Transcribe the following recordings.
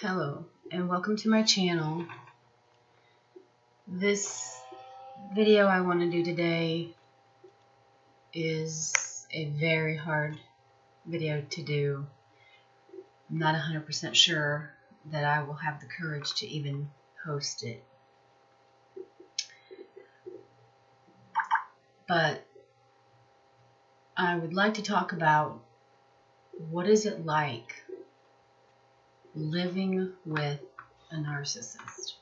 Hello and welcome to my channel. This video I want to do today is a very hard video to do. I'm not 100% sure that I will have the courage to even post it. But I would like to talk about what is it like living with a narcissist.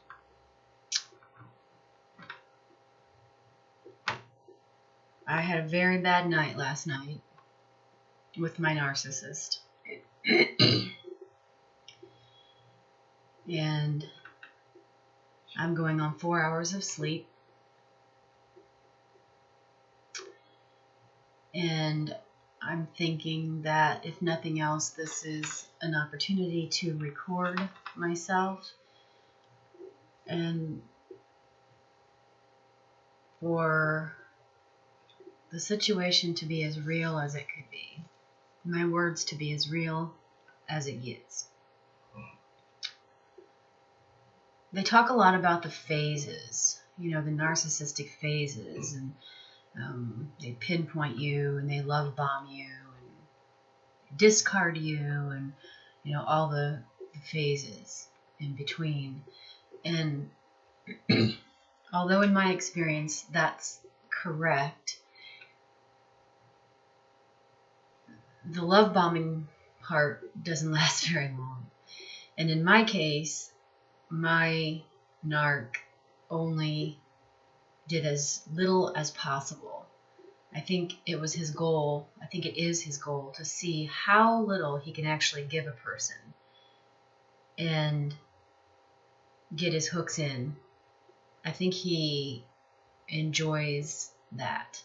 I had a very bad night last night with my narcissist. And I'm going on 4 hours of sleep. And I'm thinking that if nothing else, this is an opportunity to record myself and for the situation to be as real as it could be. My words to be as real as it gets. They talk a lot about the phases, the narcissistic phases, and they pinpoint you and they love bomb you and discard you and all the phases in between. And although in my experience that's correct, the love bombing part doesn't last very long. And in my case, my narc only did as little as possible. I think it was his goal, I think it is his goal, to see how little he can actually give a person and get his hooks in. I think he enjoys that.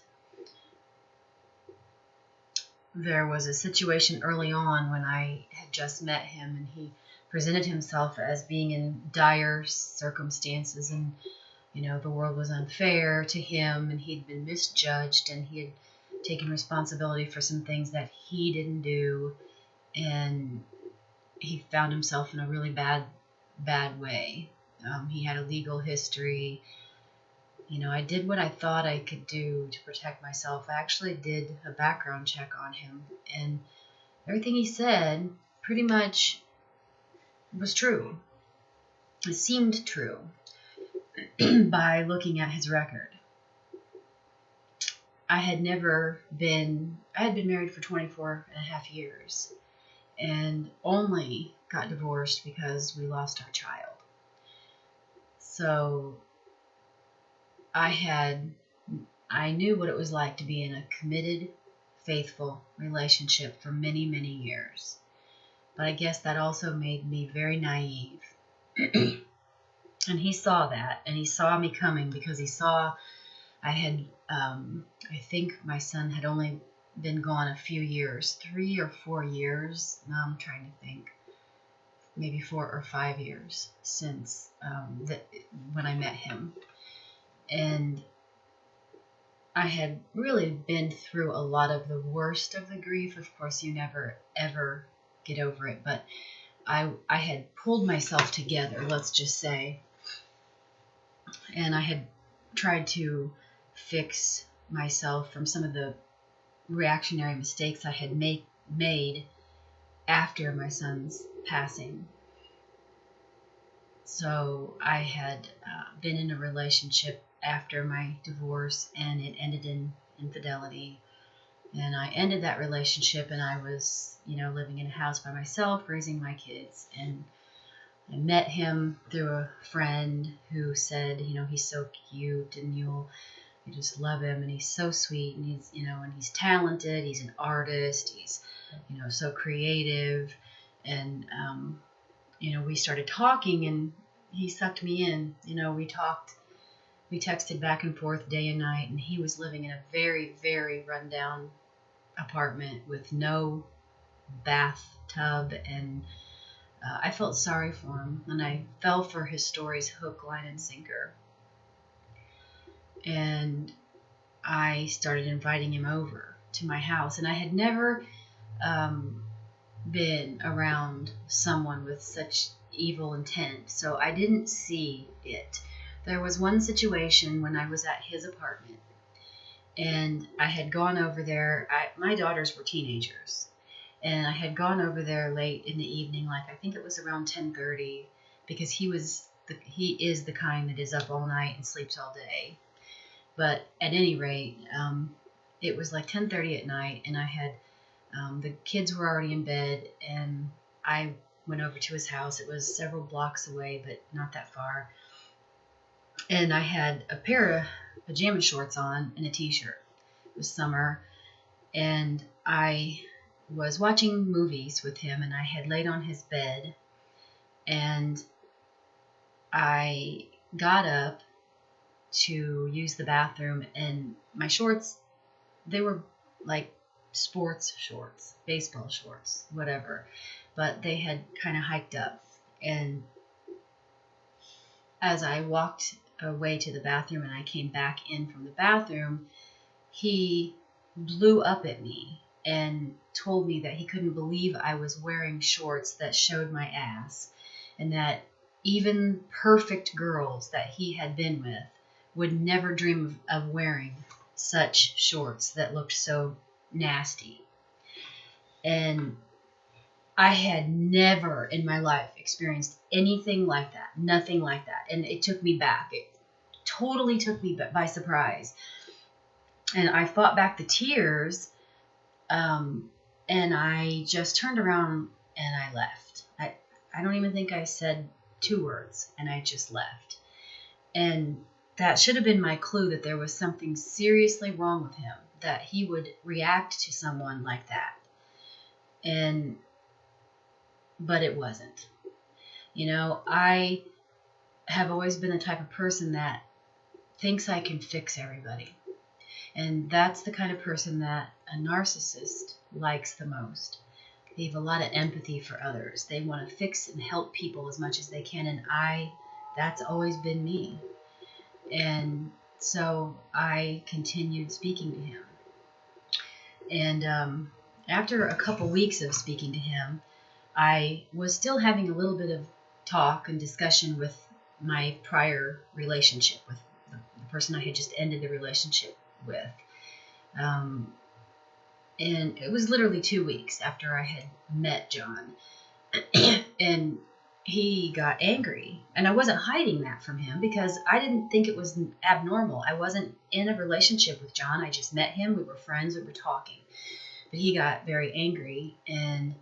There was a situation early on when I had just met him, and he presented himself as being in dire circumstances, and the world was unfair to him, and he'd been misjudged, and he had taken responsibility for some things that he didn't do, and he found himself in a really bad way. He had a legal history. I did what I thought I could do to protect myself. I actually did a background check on him, and everything he said pretty much was true. It seemed true by looking at his record. I had been married for 24 and a half years and only got divorced because we lost our child. So I knew what it was like to be in a committed, faithful relationship for many, many years. But I guess that also made me very naive. And he saw that, and he saw me coming because he saw I had, I think my son had only been gone a few years, 3 or 4 years. Now I'm trying to think, maybe 4 or 5 years since when I met him. And I had really been through a lot of the worst of the grief. Of course, you never, ever get over it, but I had pulled myself together, let's just say, and I had tried to fix myself from some of the reactionary mistakes I had made after my son's passing. So I had been in a relationship after my divorce, and it ended in infidelity. And I ended that relationship, and I was, living in a house by myself, raising my kids. And I met him through a friend who said, he's so cute, and you just love him, and he's so sweet, and he's, and he's talented, he's an artist, he's, so creative. And, we started talking, and he sucked me in. We texted back and forth day and night, and he was living in a very, very rundown apartment with no bathtub, and I felt sorry for him, and I fell for his stories hook, line, and sinker. And I started inviting him over to my house, and I had never been around someone with such evil intent, so I didn't see it. There was one situation when I was at his apartment, and I had gone over there. My daughters were teenagers, and I had gone over there late in the evening, like I think it was around 10:30, because he is the kind that is up all night and sleeps all day. But at any rate, it was like 10:30 at night, and I had the kids were already in bed, and I went over to his house. It was several blocks away, but not that far. And I had a pair of pajama shorts on and a t-shirt. It was summer, and I was watching movies with him, and I had laid on his bed, and I got up to use the bathroom, and my shorts, they were like sports shorts, baseball shorts, whatever, but they had kind of hiked up. And as I walked away to the bathroom and I came back in from the bathroom, he blew up at me and told me that he couldn't believe I was wearing shorts that showed my ass, and that even perfect girls that he had been with would never dream of wearing such shorts that looked so nasty. And I had never in my life experienced anything like that, nothing like that. And it took me back. It totally took me by surprise. And I fought back the tears, and I just turned around and I left. I don't even think I said 2 words, and I just left. And that should have been my clue that there was something seriously wrong with him, that he would react to someone like that. But it wasn't. You know, I have always been the type of person that thinks I can fix everybody. And that's the kind of person that a narcissist likes the most. They have a lot of empathy for others. They want to fix and help people as much as they can. And that's always been me. And so I continued speaking to him. And after a couple weeks of speaking to him, I was still having a little bit of talk and discussion with my prior relationship, with the person I had just ended the relationship with. And it was literally 2 weeks after I had met John. And he got angry. And I wasn't hiding that from him because I didn't think it was abnormal. I wasn't in a relationship with John. I just met him. We were friends. We were talking. But he got very angry. And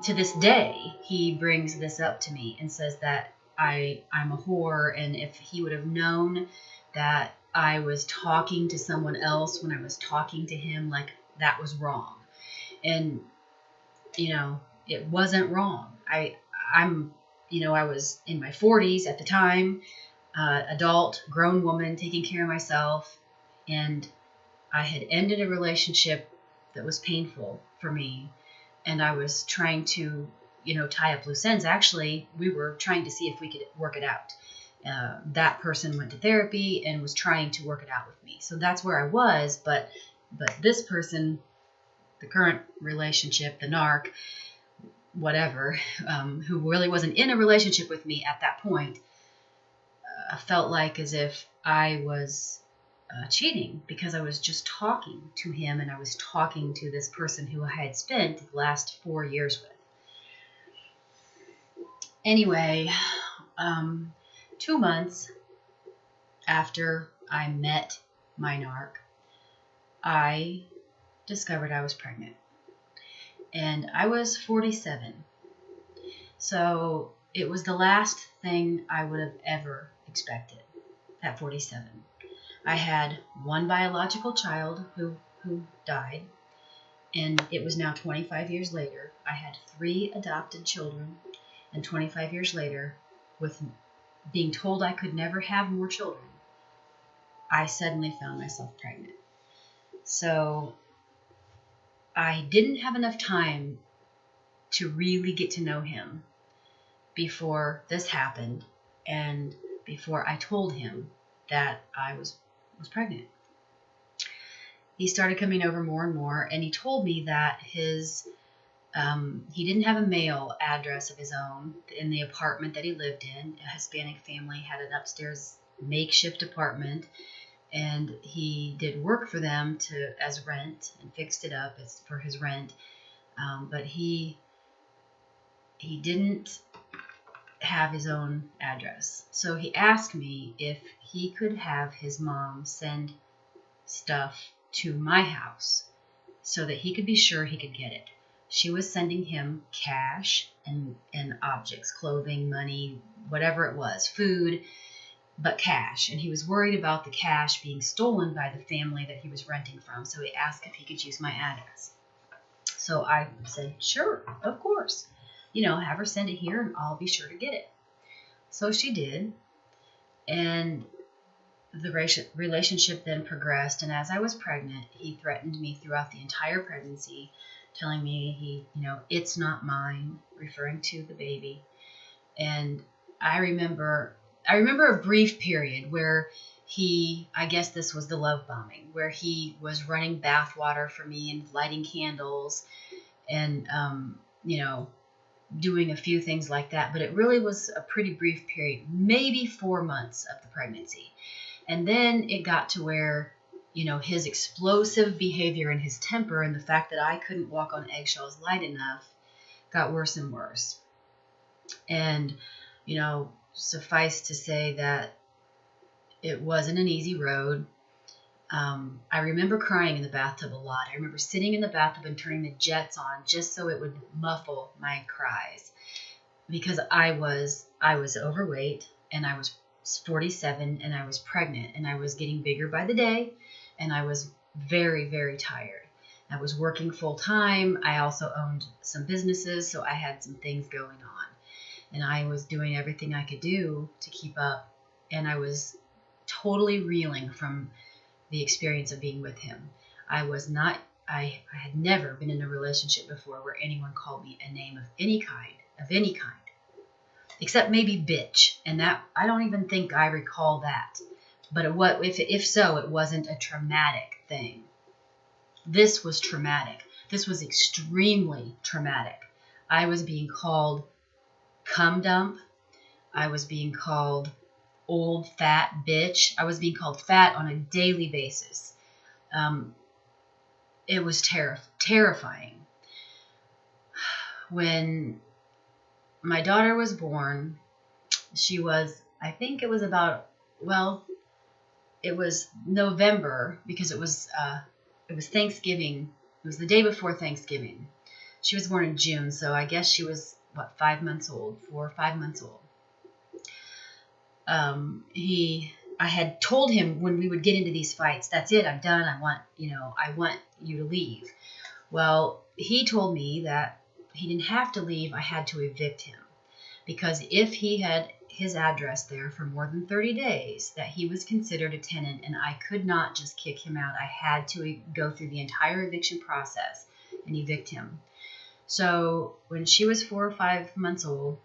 to this day, he brings this up to me and says that I'm a whore. And if he would have known that I was talking to someone else when I was talking to him, like, that was wrong. And, you know, it wasn't wrong. I was in my 40s at the time, adult, grown woman, taking care of myself. And I had ended a relationship that was painful for me. And I was trying to, tie up loose ends. Actually, we were trying to see if we could work it out. That person went to therapy and was trying to work it out with me. So that's where I was. But this person, the current relationship, the narc, whatever, who really wasn't in a relationship with me at that point, felt like as if I was cheating because I was just talking to him and I was talking to this person who I had spent the last 4 years with. Anyway, 2 months after I met my narc, I discovered I was pregnant. And I was 47. So it was the last thing I would have ever expected at 47. I had one biological child who died, and it was now 25 years later. I had 3 adopted children, and 25 years later, with being told I could never have more children, I suddenly found myself pregnant. So I didn't have enough time to really get to know him before this happened and before I told him that I was pregnant. He started coming over more and more, and he told me that his He didn't have a mail address of his own in the apartment that he lived in. A Hispanic family had an upstairs makeshift apartment, and he did work for them as rent and fixed it up as for his rent. But he didn't have his own address. So he asked me if he could have his mom send stuff to my house so that he could be sure he could get it. She was sending him cash and objects, clothing, money, whatever it was, food, but cash. And he was worried about the cash being stolen by the family that he was renting from. So he asked if he could use my address. So I said, sure, of course. Have her send it here and I'll be sure to get it. So she did. And the relationship then progressed. And as I was pregnant, he threatened me throughout the entire pregnancy, telling me it's not mine, referring to the baby. And I remember a brief period where I guess this was the love bombing, where he was running bath water for me and lighting candles and, doing a few things like that. But it really was a pretty brief period, maybe 4 months of the pregnancy. And then it got to where, his explosive behavior and his temper and the fact that I couldn't walk on eggshells light enough got worse and worse. And, suffice to say that it wasn't an easy road. I remember crying in the bathtub a lot. I remember sitting in the bathtub and turning the jets on just so it would muffle my cries, because I was overweight and I was 47 and I was pregnant and I was getting bigger by the day and I was very, very tired. I was working full time. I also owned some businesses, so I had some things going on. And I was doing everything I could do to keep up. And I was totally reeling from the experience of being with him. I had never been in a relationship before where anyone called me a name of any kind, except maybe bitch. And that, I don't even think I recall that. But if so, it wasn't a traumatic thing. This was traumatic. This was extremely traumatic. I was being called cum dump. I was being called old fat bitch. I was being called fat on a daily basis. It was terrifying. When my daughter was born, she was, I think it was it was November, because it was Thanksgiving. It was the day before Thanksgiving. She was born in June, so I guess she was 5 months old, 4 or 5 months old. I had told him when we would get into these fights, that's it, I'm done. I want you to leave. Well, he told me that he didn't have to leave. I had to evict him, because if he had his address there for more than 30 days, that he was considered a tenant, and I could not just kick him out. I had to go through the entire eviction process and evict him. So when she was 4 or 5 months old,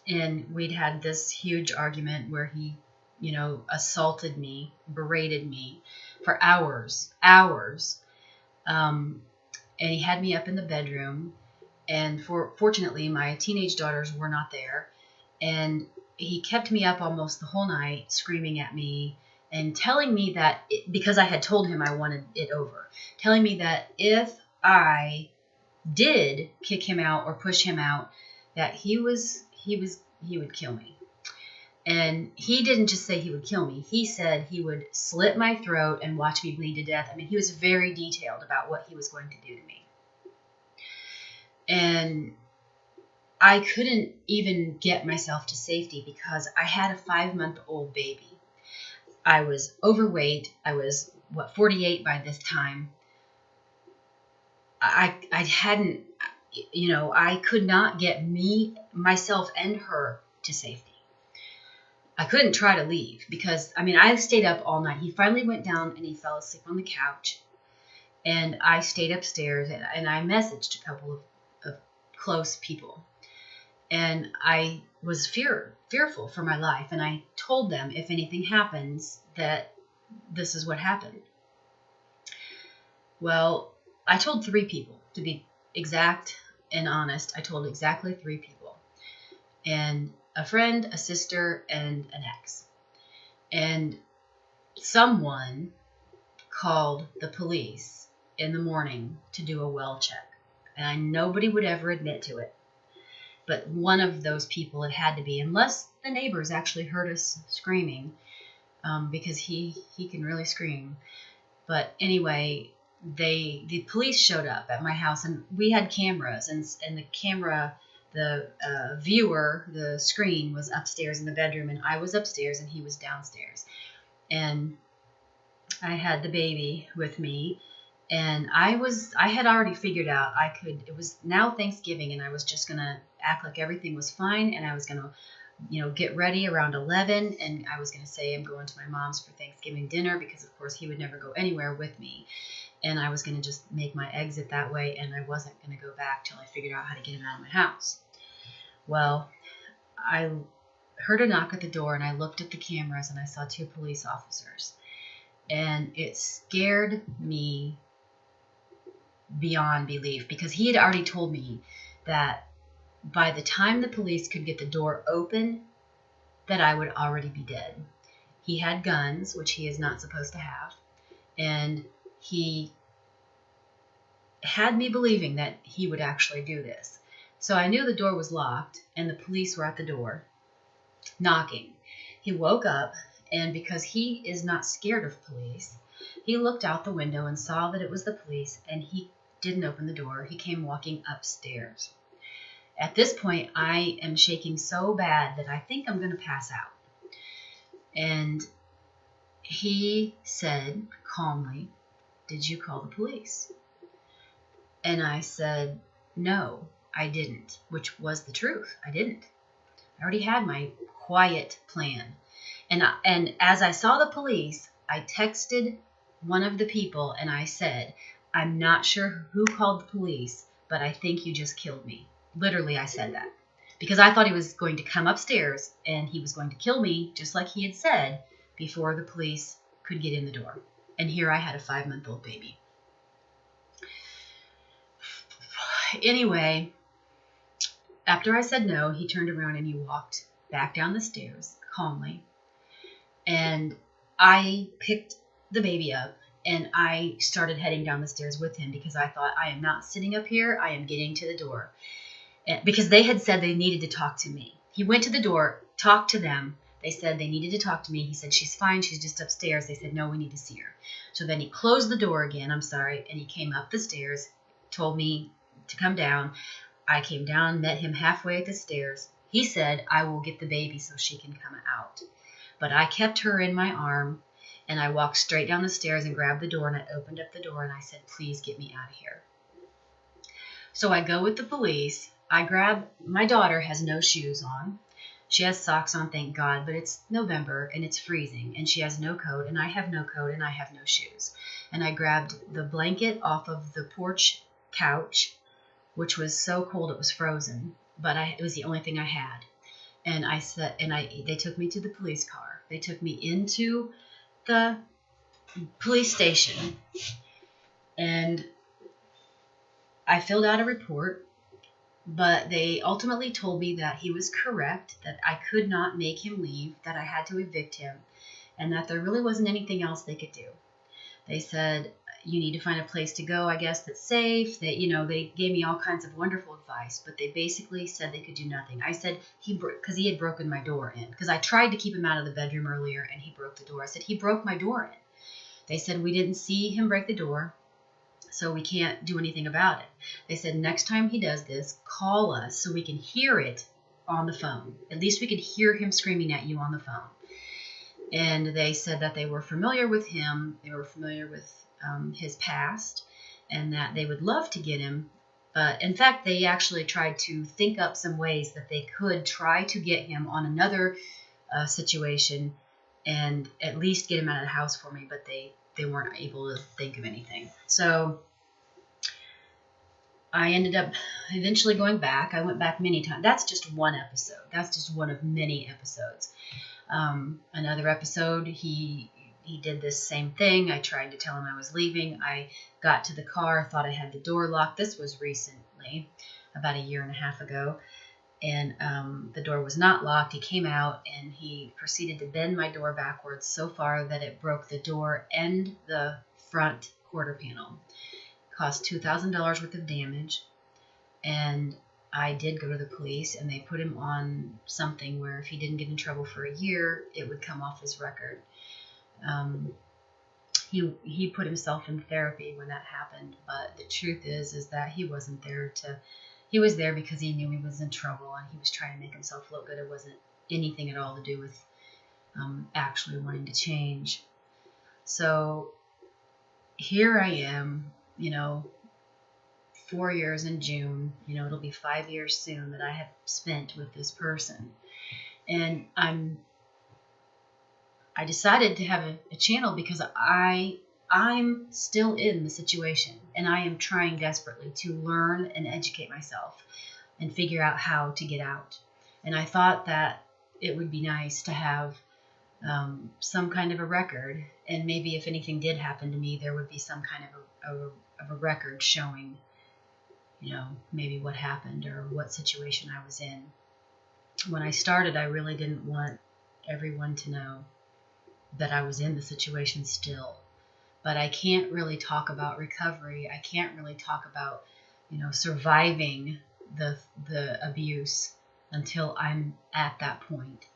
and we'd had this huge argument where he, assaulted me, berated me for hours. And he had me up in the bedroom. And fortunately, my teenage daughters were not there. And he kept me up almost the whole night, screaming at me and telling me that, because I had told him I wanted it over, telling me that if I did kick him out or push him out, that he would kill me. And he didn't just say he would kill me. He said he would slit my throat and watch me bleed to death. I mean, he was very detailed about what he was going to do to me. And I couldn't even get myself to safety because I had a 5-month-old baby. I was overweight. I was, 48 by this time. I could not get myself and her to safety. I couldn't try to leave because, I stayed up all night. He finally went down and he fell asleep on the couch. And I stayed upstairs and I messaged a couple of close people. And I was fearful for my life. And I told them if anything happens that this is what happened. Well, I told 3 people to be exact. and honest, I told exactly 3 people. And a friend, a sister, and an ex. And someone called the police in the morning to do a well check. And nobody would ever admit to it. But one of those people it had to be, unless the neighbors actually heard us screaming, because he can really scream. But anyway, the police showed up at my house, and we had cameras, and the camera, the viewer, the screen was upstairs in the bedroom, and I was upstairs and he was downstairs. And I had the baby with me, and I had already figured out it was now Thanksgiving, and I was just going to act like everything was fine, and I was going to, get ready around 11, and I was going to say I'm going to my mom's for Thanksgiving dinner, because of course he would never go anywhere with me, and I was going to just make my exit that way, and I wasn't going to go back till I figured out how to get him out of my house. Well, I heard a knock at the door, and I looked at the cameras, and I saw 2 police officers, and it scared me beyond belief, because he had already told me that by the time the police could get the door open, that I would already be dead. He had guns, which he is not supposed to have, and he had me believing that he would actually do this. So I knew the door was locked, and the police were at the door, knocking. He woke up, and because he is not scared of police, he looked out the window and saw that it was the police, and he didn't open the door. He came walking upstairs. At this point, I am shaking so bad that I think I'm going to pass out. And he said calmly, "Did you call the police?" And I said, "No, I didn't," which was the truth. I didn't. I already had my quiet plan. And as I saw the police, I texted one of the people and I said, "I'm not sure who called the police, but I think you just killed me." Literally, I said that because I thought he was going to come upstairs and he was going to kill me, just like he had said, before the police could get in the door. And here I had a 5-month-old baby. Anyway, after I said no, he turned around and he walked back down the stairs calmly. And I picked the baby up and I started heading down the stairs with him, because I thought, I am not sitting up here. I am getting to the door. Because they had said they needed to talk to me. He went to the door, talked to them. They said they needed to talk to me. He said, "She's fine. She's just upstairs." They said, "No, we need to see her." So then he closed the door again. I'm sorry. And he came up the stairs, told me to come down. I came down, met him halfway at the stairs. He said, "I will get the baby so she can come out." But I kept her in my arm, and I walked straight down the stairs and grabbed the door, and I opened up the door, and I said, "Please get me out of here." So I go with the police. I grab, my daughter has no shoes on. She has socks on, thank God, but it's November and it's freezing, and she has no coat, and I have no coat, and I have no shoes. And I grabbed the blanket off of the porch couch, which was so cold it was frozen, but it was the only thing I had. And I said, they took me to the police car. They took me into the police station, and I filled out a report. But they ultimately told me that he was correct, that I could not make him leave, that I had to evict him, and that there really wasn't anything else they could do. They said, "You need to find a place to go, I guess, that's safe." They gave me all kinds of wonderful advice, but they basically said they could do nothing. I said, because he had broken my door in, because I tried to keep him out of the bedroom earlier, and he broke the door. I said, "He broke my door in." They said, "We didn't see him break the door, so we can't do anything about it." They said, "Next time he does this, call us so we can hear it on the phone. At least we could hear him screaming at you on the phone." And they said that they were familiar with him. They were familiar with his past, and that they would love to get him. In fact, they actually tried to think up some ways that they could try to get him on another situation and at least get him out of the house for me, but they weren't able to think of anything. So I ended up eventually going back. I went back many times. That's just one episode. That's just one of many episodes. Another episode, he did this same thing. I tried to tell him I was leaving. I got to the car, thought I had the door locked. This was recently. about a year and a half ago. And the door was not locked. He came out and he proceeded to bend my door backwards so far that it broke the door and the front quarter panel. It cost $2,000 worth of damage. And I did go to the police, and they put him on something where if he didn't get in trouble for a year, it would come off his record. He put himself in therapy when that happened, but the truth is that he wasn't there to. He was there because he knew he was in trouble, and he was trying to make himself look good. It wasn't anything at all to do with actually wanting to change. So here I am, 4 years in June. It'll be 5 years soon that I have spent with this person. And I decided to have a channel because I'm still in the situation, and I am trying desperately to learn and educate myself and figure out how to get out. And I thought that it would be nice to have some kind of a record, and maybe if anything did happen to me, there would be some kind of a record showing, maybe what happened or what situation I was in. When I started, I really didn't want everyone to know that I was in the situation still. But I can't really talk about recovery. I can't really talk about, surviving the abuse until I'm at that point.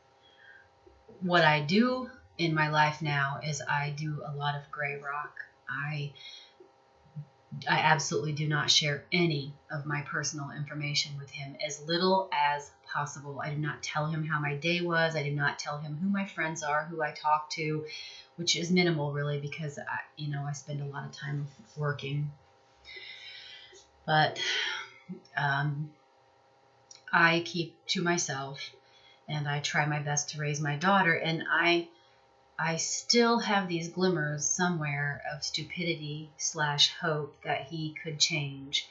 What I do in my life now is I do a lot of gray rock. I absolutely do not share any of my personal information with him, as little as possible. I do not tell him how my day was. I do not tell him who my friends are, who I talk to, which is minimal really, because I spend a lot of time working. But I keep to myself, and I try my best to raise my daughter, and I still have these glimmers somewhere of stupidity / hope that he could change,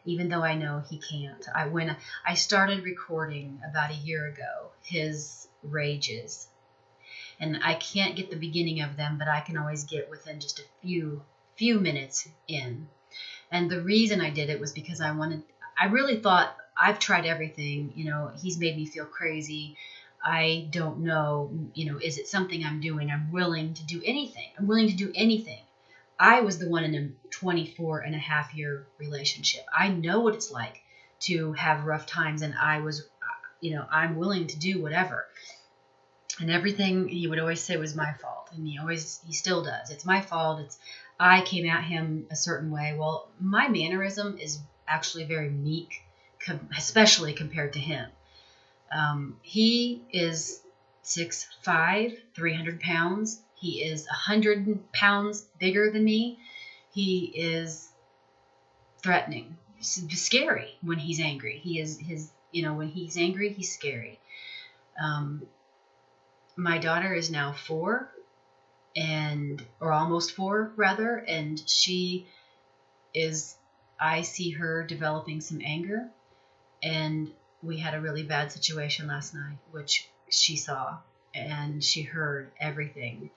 even though I know he can't. When I started recording about a year ago his rages, and I can't get the beginning of them, but I can always get within just a few minutes in. And the reason I did it was because I really thought, I've tried everything, he's made me feel crazy. I don't know, is it something I'm doing? I'm willing to do anything. I'm willing to do anything. I was the one in a 24-and-a-half-year relationship. I know what it's like to have rough times, and I was, I'm willing to do whatever. And everything he would always say was my fault, and he still does. It's my fault. I came at him a certain way. Well, my mannerism is actually very meek, especially compared to him. He is 6'5", 300 pounds. He is 100 pounds bigger than me. He is threatening, scary when he's angry. When he's angry, he's scary. My daughter is now 4, or almost 4 rather, and I see her developing some anger, and we had a really bad situation last night, which she saw, and she heard everything,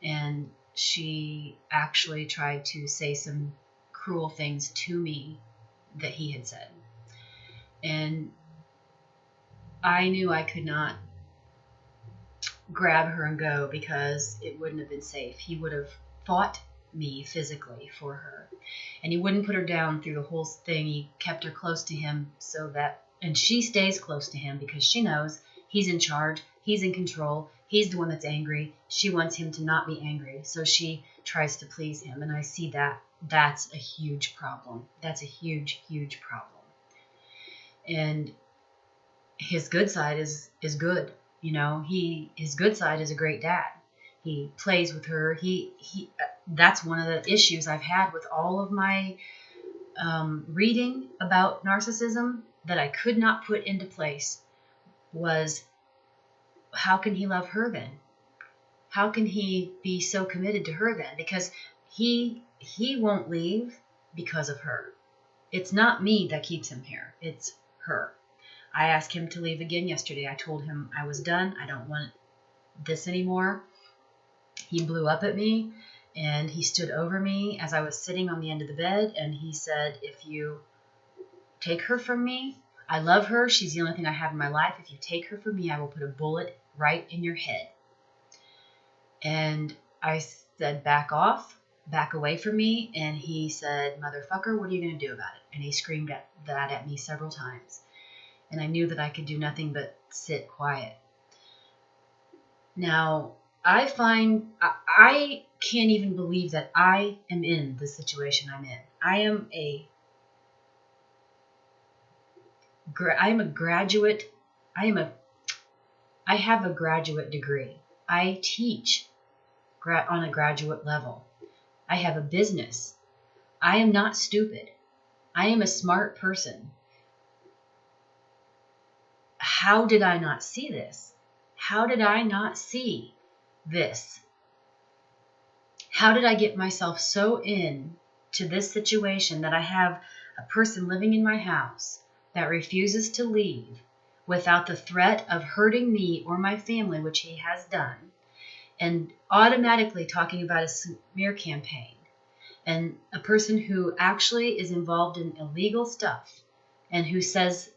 and she actually tried to say some cruel things to me that he had said. And I knew I could not grab her and go, because it wouldn't have been safe. He would have fought me physically for her, and he wouldn't put her down through the whole thing. He kept her close to him and she stays close to him because she knows he's in charge, he's in control, he's the one that's angry. She wants him to not be angry, so she tries to please him, and I see that's a huge problem. That's a huge, huge problem. And his good side is good. His good side is a great dad. He plays with her. That's one of the issues I've had with all of my reading about narcissism that I could not put into place was, how can he love her then? How can he be so committed to her then? Because he won't leave because of her. It's not me that keeps him here. It's her. I asked him to leave again yesterday. I told him I was done. I don't want this anymore. He blew up at me, and he stood over me as I was sitting on the end of the bed, and he said, if you take her from me. I love her. She's the only thing I have in my life. If you take her from me, I will put a bullet right in your head. And I said, back off, back away from me. And he said, motherfucker, what are you going to do about it? And he screamed that at me several times. And I knew that I could do nothing but sit quiet. Now, I can't even believe that I am in the situation I'm in. I am a graduate. I have a graduate degree. I teach on a graduate level. I have a business. I am not stupid. I am a smart person. How did I not see this? How did I not see this? How did I get myself so in to this situation that I have a person living in my house that refuses to leave without the threat of hurting me or my family, which he has done, and automatically talking about a smear campaign, and a person who actually is involved in illegal stuff and who says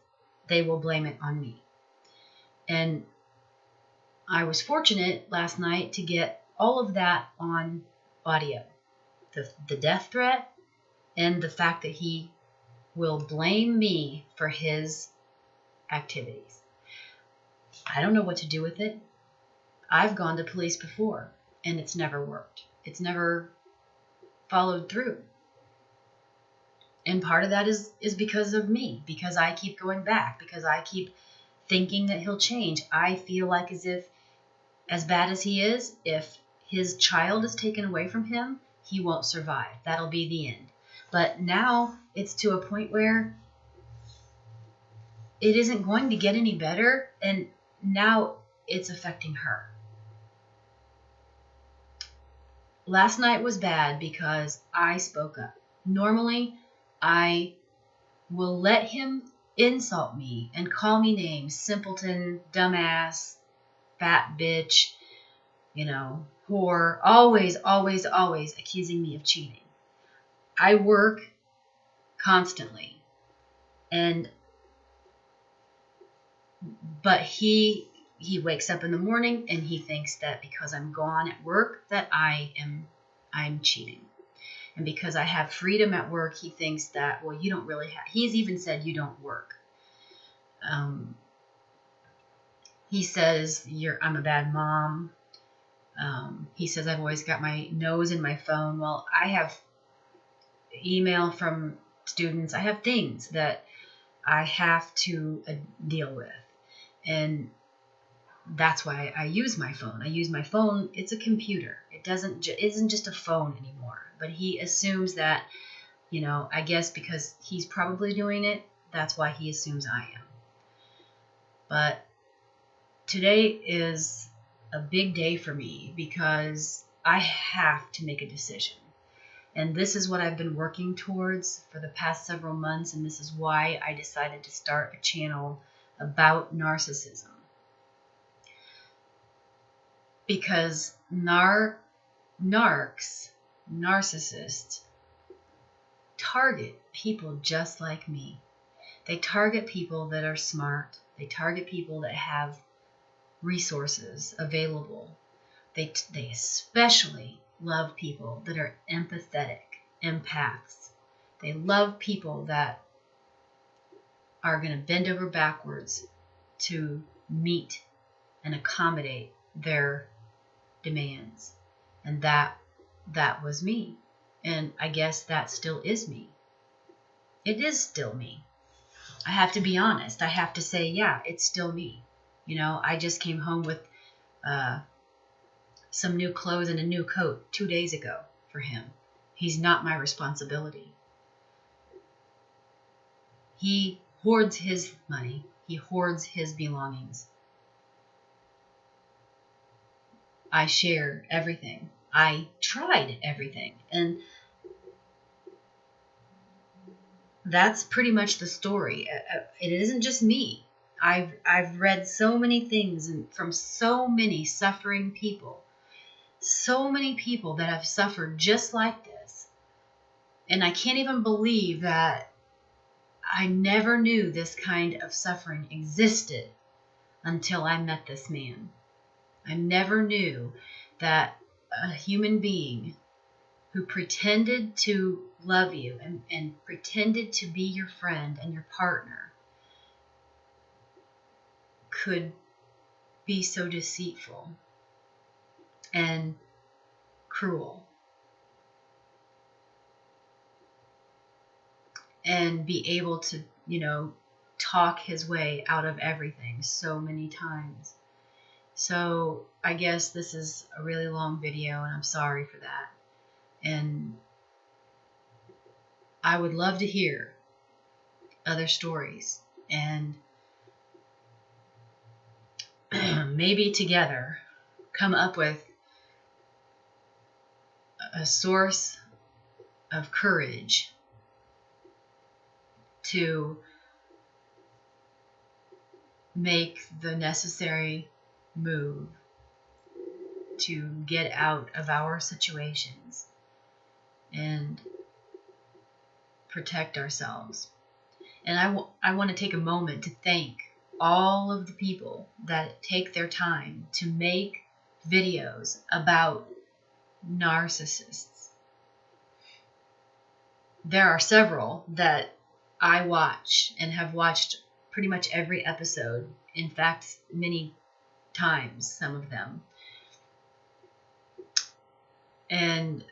they will blame it on me. And I was fortunate last night to get all of that on audio. The death threat and the fact that he will blame me for his activities. I don't know what to do with it. I've gone to police before, and it's never worked. It's never followed through. And part of that is because of me, because I keep going back, because I keep thinking that he'll change. I feel like as bad as he is, if his child is taken away from him, he won't survive. That'll be the end. But now it's to a point where it isn't going to get any better, and now it's affecting her. Last night was bad because I spoke up. Normally, I will let him insult me and call me names: simpleton, dumbass, fat bitch, whore, always, always, always accusing me of cheating. I work constantly, but he wakes up in the morning and he thinks that because I'm gone at work that I'm cheating. And because I have freedom at work, he thinks that, well, you don't really have. He's even said you don't work. He says I'm a bad mom. He says I've always got my nose in my phone. Well, I have email from students. I have things that I have to deal with. And that's why I use my phone. I use my phone. It's a computer. It isn't just a phone anymore. But he assumes that, I guess because he's probably doing it, that's why he assumes I am. But today is a big day for me because I have to make a decision. And this is what I've been working towards for the past several months, and this is why I decided to start a channel about narcissism. Because narcissists target people just like me. They target people that are smart. They target people that have resources available. They especially love people that are empathetic, empaths. They love people that are going to bend over backwards to meet and accommodate their demands. And that was me. And I guess that still is me. It is still me. I have to be honest. I have to say, yeah, it's still me. I just came home with some new clothes and a new coat 2 days ago for him. He's not my responsibility. He hoards his money. He hoards his belongings. I share everything. I tried everything. And that's pretty much the story. It isn't just me. I've read so many things from so many suffering people. So many people that have suffered just like this. And I can't even believe that I never knew this kind of suffering existed until I met this man. I never knew that a human being who pretended to love you and pretended to be your friend and your partner could be so deceitful and cruel and be able to, talk his way out of everything so many times. So I guess this is a really long video, and I'm sorry for that. And I would love to hear other stories, and maybe together come up with a source of courage to make the necessary move to get out of our situations and protect ourselves. And I want to take a moment to thank all of the people that take their time to make videos about narcissists. There are several that I watch and have watched pretty much every episode. In fact, many times, some of them. And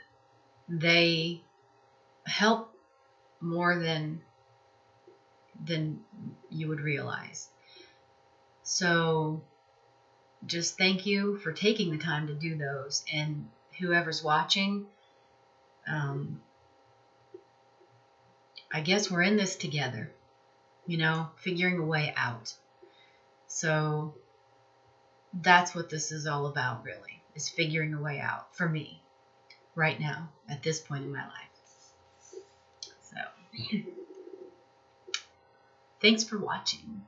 they help more than you would realize. So just thank you for taking the time to do those. And whoever's watching, I guess we're in this together, figuring a way out. So that's what this is all about, really, is figuring a way out for me right now at this point in my life. So thanks for watching.